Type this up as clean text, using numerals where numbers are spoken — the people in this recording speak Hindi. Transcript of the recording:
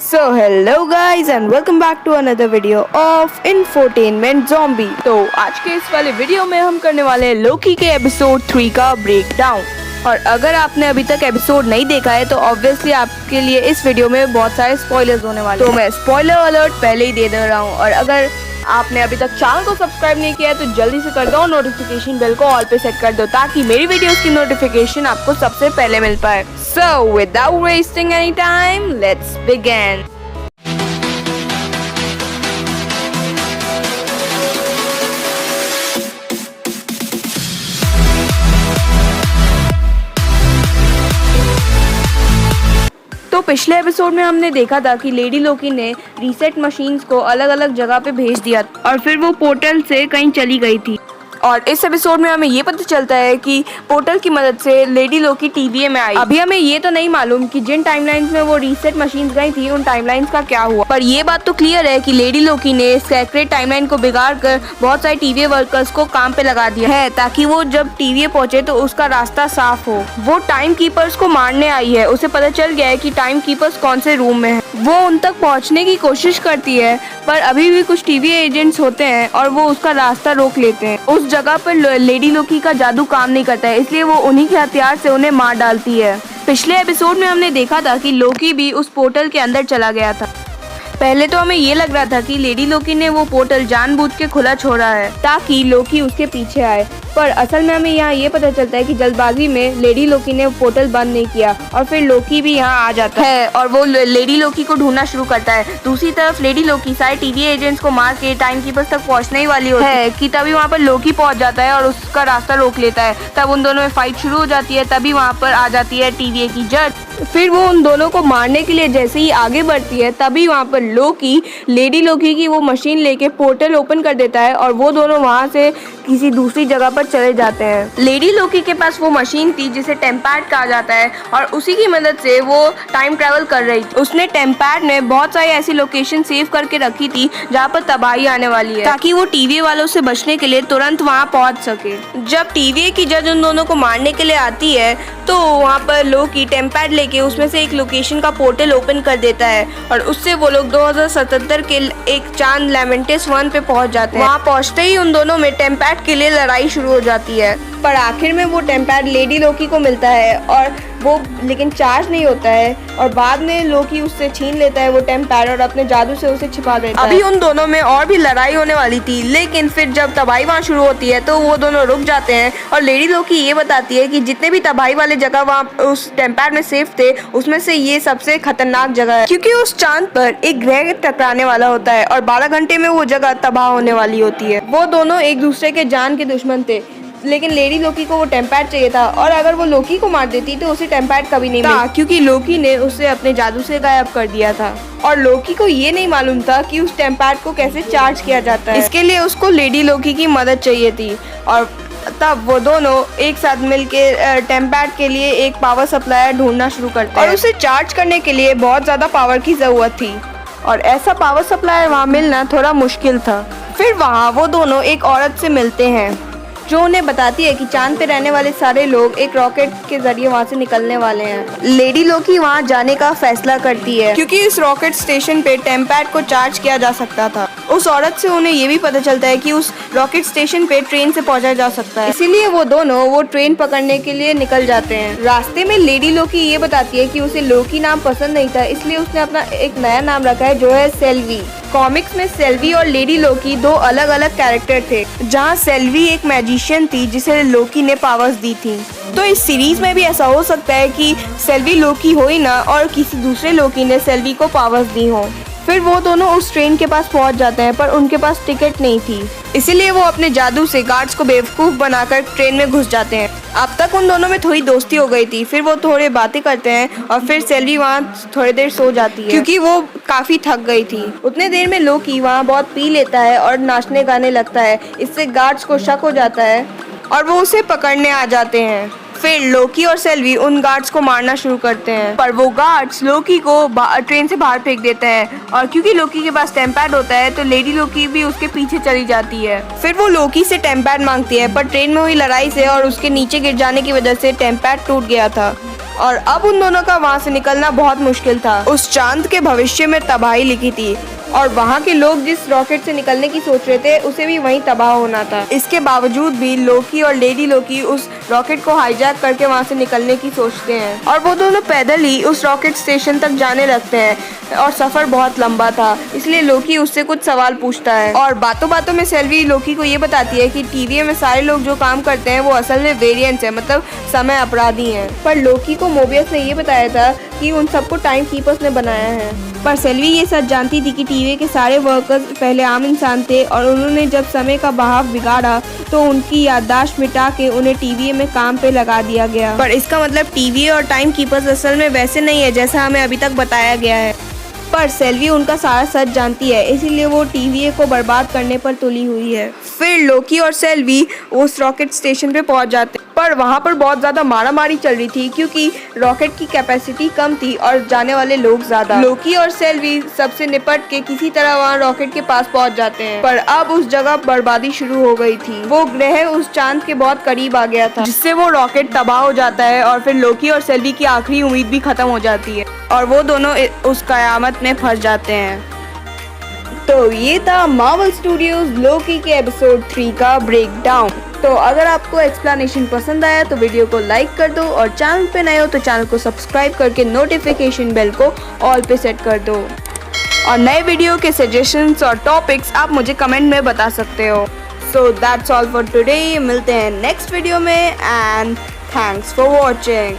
So hello guys and welcome back to another video of Infotainment Zombie। तो आज के इस वाले वीडियो में हम करने वाले हैं लोकी के एपिसोड 3 का ब्रेक डाउन। और अगर आपने अभी तक एपिसोड नहीं देखा है तो ऑब्वियसली आपके लिए इस वीडियो में बहुत सारे स्पॉयलर्स होने वाले हैं, तो मैं स्पॉइलर अलर्ट पहले ही दे रहा हूँ। और अगर आपने अभी तक चैनल को सब्सक्राइब नहीं किया है तो जल्दी से कर दो, नोटिफिकेशन बेल को ऑल पे सेट कर दो ताकि मेरी वीडियोस की नोटिफिकेशन आपको सबसे पहले मिल पाए। So without wasting any time, let's begin। तो पिछले एपिसोड में हमने देखा था कि लेडी लोकी ने रीसेट मशीन्स को अलग अलग जगह पे भेज दिया और फिर वो पोर्टल से कहीं चली गई थी। और इस एपिसोड में हमें ये पता चलता है कि पोर्टल की मदद से लेडी लोकी टीवीए में आई। अभी हमें ये तो नहीं मालूम कि जिन टाइमलाइंस में वो रीसेट मशीन्स गई थी उन टाइमलाइंस का क्या हुआ, पर ये बात तो क्लियर है कि लेडी लोकी ने सेक्रेट टाइमलाइन को बिगाड़ कर बहुत सारे टीवीए वर्कर्स को काम पे लगा दिया है ताकि वो जब टीवीए पहुंचे तो उसका रास्ता साफ हो। वो टाइम कीपर्स को मारने आई है, उसे पता चल गया है कि टाइम कीपर्स कौन से रूम में है। वो उन तक पहुंचने की कोशिश करती है पर अभी भी कुछ टीवीए एजेंट्स होते हैं और वो उसका रास्ता रोक लेते हैं। उस जगह पर लेडी लोकी का जादू काम नहीं करता है, इसलिए वो उन्हीं के हथियार से उन्हें मार डालती है। पिछले एपिसोड में हमने देखा था कि लोकी भी उस पोर्टल के अंदर चला गया था। पहले तो हमें ये लग रहा था कि लेडी लोकी ने वो पोर्टल जानबूझ के खुला छोड़ा है ताकि लोकी उसके पीछे आए, पर असल में हमें यहाँ ये पता चलता है कि जल्दबाजी में लेडी लोकी ने पोर्टल बंद नहीं किया और फिर लोकी भी यहाँ आ जाता है और वो लेडी लोकी को ढूंढना शुरू करता है। दूसरी तरफ लेडी लोकी सारे टीवी एजेंट्स को मार के टाइम कीपर्स तक पहुँचने ही वाली होती है कि तभी वहाँ पर लोकी पहुँच जाता है और उसका रास्ता रोक लेता है। तब उन दोनों में फाइट शुरू हो जाती है। तभी वहाँ पर आ जाती है टीवीए की जज। फिर वो उन दोनों को मारने के लिए जैसे ही आगे बढ़ती है तभी वहाँ पर लोकी लेडी लोकी की वो मशीन लेके पोर्टल ओपन कर देता है और वो दोनों वहाँ से किसी दूसरी जगह पर चले जाते हैं। लेडी लोकी के पास वो मशीन थी जिसे टेम्पैड कहा जाता है और उसी की मदद से वो टाइम ट्रैवल कर रही थी। उसने टेम्पैड में बहुत सारी ऐसी लोकेशन सेव करके रखी थी जहाँ पर तबाही आने वाली है ताकि वो टीवी वालों से बचने के लिए तुरंत वहाँ पहुँच सके। जब टीवी की जज उन दोनों को मारने के लिए आती है तो वहाँ पर लोकी टेम्पैड लेके उसमें से एक लोकेशन का पोर्टल ओपन कर देता है और उससे वो लोग 2077 के एक चांद लेमेंटिस 1 पे पहुंच जाते हैं। वहाँ पहुंचते ही उन दोनों में टेम्पैड के लिए लड़ाई शुरू हो जाती है, पर आखिर में वो टेम्पैड लेडी लोकी को मिलता है और वो लेकिन चार्ज नहीं होता है और बाद में लोकी उससे छीन लेता है वो टेम्पैड और अपने जादू से उसे छिपा देता है। अभी उन दोनों में और भी लड़ाई होने वाली थी, लेकिन फिर जब तबाही वहाँ शुरू होती है तो वो दोनों रुक जाते हैं और लेडी लोकी ये बताती है कि जितने भी तबाही वाले जगह वहाँ उस टेम्पैड में सेफ थे उसमें से ये सबसे खतरनाक जगह है क्योंकि उस चांद पर एक ग्रह टकराने वाला होता है और 12 घंटे में वो जगह तबाह होने वाली होती है। वो दोनों एक दूसरे के जान के दुश्मन थे, लेकिन लेडी लोकी को वो टेम्पैड चाहिए था और अगर वो लोकी को मार देती तो उसे टेम्पैड कभी नहीं मिला क्योंकि लोकी ने उसे अपने जादू से गायब कर दिया था और लोकी को ये नहीं मालूम था कि उस टेम्पैड को कैसे चार्ज किया जाता है। इसके लिए उसको लेडी लोकी की मदद चाहिए थी और तब वो दोनों एक साथ मिलके टेम्पैड के लिए एक पावर सप्लायर ढूंढना शुरू करते हैं और उसे चार्ज करने के लिए बहुत ज़्यादा पावर की ज़रूरत थी और ऐसा पावर सप्लायर वहाँ मिलना थोड़ा मुश्किल था। फिर वहाँ वो दोनों एक औरत से मिलते हैं जो उन्हें बताती है कि चांद पे रहने वाले सारे लोग एक रॉकेट के जरिए वहाँ से निकलने वाले हैं। लेडी लोकी वहाँ जाने का फैसला करती है क्योंकि इस रॉकेट स्टेशन पे टेम्पैड को चार्ज किया जा सकता था। उस औरत से उन्हें ये भी पता चलता है कि उस रॉकेट स्टेशन पे ट्रेन से पहुंचा जा सकता है, इसीलिए वो दोनों वो ट्रेन पकड़ने के लिए निकल जाते हैं। रास्ते में लेडी लोकी ये बताती है कि उसे लोकी नाम पसंद नहीं था, इसलिए उसने अपना एक नया नाम रखा है जो है सेल्वी। कॉमिक्स में सेल्वी और लेडी लोकी दो अलग अलग कैरेक्टर थे, जहाँ सेल्वी एक मैजिशियन थी जिसे लोकी ने पावर्स दी थी। तो इस सीरीज में भी ऐसा हो सकता है कि सेल्वी लोकी हो ही ना और किसी दूसरे लोकी ने सेल्वी को पावर्स दी हो। फिर वो दोनों उस ट्रेन के पास पहुंच जाते हैं पर उनके पास टिकट नहीं थी, इसीलिए वो अपने जादू से गार्ड्स को बेवकूफ बनाकर ट्रेन में घुस जाते हैं। अब तक उन दोनों में थोड़ी दोस्ती हो गई थी, फिर वो थोड़े बातें करते हैं और फिर सेल्वी वहाँ थोड़ी देर सो जाती है क्योंकि वो काफी थक गई थी। उतने देर में लोकी वहाँ बहुत पी लेता है और नाचने गाने लगता है, इससे गार्ड्स को शक हो जाता है और वो उसे पकड़ने आ जाते हैं। फिर लोकी और सेल्वी उन गार्ड्स को मारना शुरू करते हैं पर वो गार्ड्स लोकी को ट्रेन से बाहर फेंक देते हैं और क्योंकि लोकी के पास टेम्पैड होता है तो लेडी लोकी भी उसके पीछे चली जाती है। फिर वो लोकी से टेम्पैड मांगती है पर ट्रेन में हुई लड़ाई से और उसके नीचे गिर जाने की वजह से टेम्पैड टूट गया था और अब उन दोनों का वहाँ से निकलना बहुत मुश्किल था। उस चांद के भविष्य में तबाही लिखी थी और वहाँ के लोग जिस रॉकेट से निकलने की सोच रहे थे उसे भी वहीं तबाह होना था। इसके बावजूद भी लोकी और लेडी लोकी उस रॉकेट को हाईजैक करके वहाँ से निकलने की सोचते हैं और वो दोनों पैदल ही उस रॉकेट स्टेशन तक जाने लगते हैं और सफर बहुत लंबा था, इसलिए लोकी उससे कुछ सवाल पूछता है और बातों बातों में सेल्वी लोकी को ये बताती है कि टीवीए में सारे लोग जो काम करते हैं वो असल में वेरिएंट्स है, मतलब समय अपराधी हैं। पर लोकी को मोबियस ने ये बताया था कि उन सबको टाइम कीपर्स ने बनाया है। पर सेल्वी ये सच जानती थी कि टीवीए के सारे वर्कर्स पहले आम इंसान थे और उन्होंने जब समय का बहाव बिगाड़ा तो उनकी याददाश्त मिटा के उन्हें टीवीए में काम पे लगा दिया गया। पर इसका मतलब टीवीए और टाइम कीपर्स असल में वैसे नहीं है जैसा हमें अभी तक बताया गया है। पर सेल्वी उनका सारा सच जानती है, इसीलिए वो टीवीए को बर्बाद करने पर तुली हुई है। फिर लोकी और सेल्वी उस रॉकेट स्टेशन पे पहुंच जाते हैं, पर वहां पर बहुत ज़्यादा मारामारी चल रही थी क्योंकि रॉकेट की कैपेसिटी कम थी और जाने वाले लोग ज़्यादा। लोकी और सेल्वी सबसे निपट के किसी तरह वहां रॉकेट के पास पहुंच जाते हैं, पर अब उस जगह बर्बादी शुरू हो गई थी। वो ग्रह उस चांद के बहुत करीब आ गया था, जिससे वो रॉकेट तबाह हो जाता है और फिर लोकी और सेल्वी की आखिरी उम्मीद भी खत्म हो जाती है और वो दोनों उस कयामत में फंस जाते हैं। तो ये था मार्वल स्टूडियोज लोकी के एपिसोड 3 का ब्रेकडाउन। तो अगर आपको एक्सप्लेनेशन पसंद आया तो वीडियो को लाइक कर दो और चैनल पे नए हो तो चैनल को सब्सक्राइब करके नोटिफिकेशन बेल को ऑल पे सेट कर दो और नए वीडियो के सजेशंस और टॉपिक्स आप मुझे कमेंट में बता सकते हो। So that's all for today. मिलते हैं नेक्स्ट वीडियो में एंड थैंक्स फॉर वॉचिंग।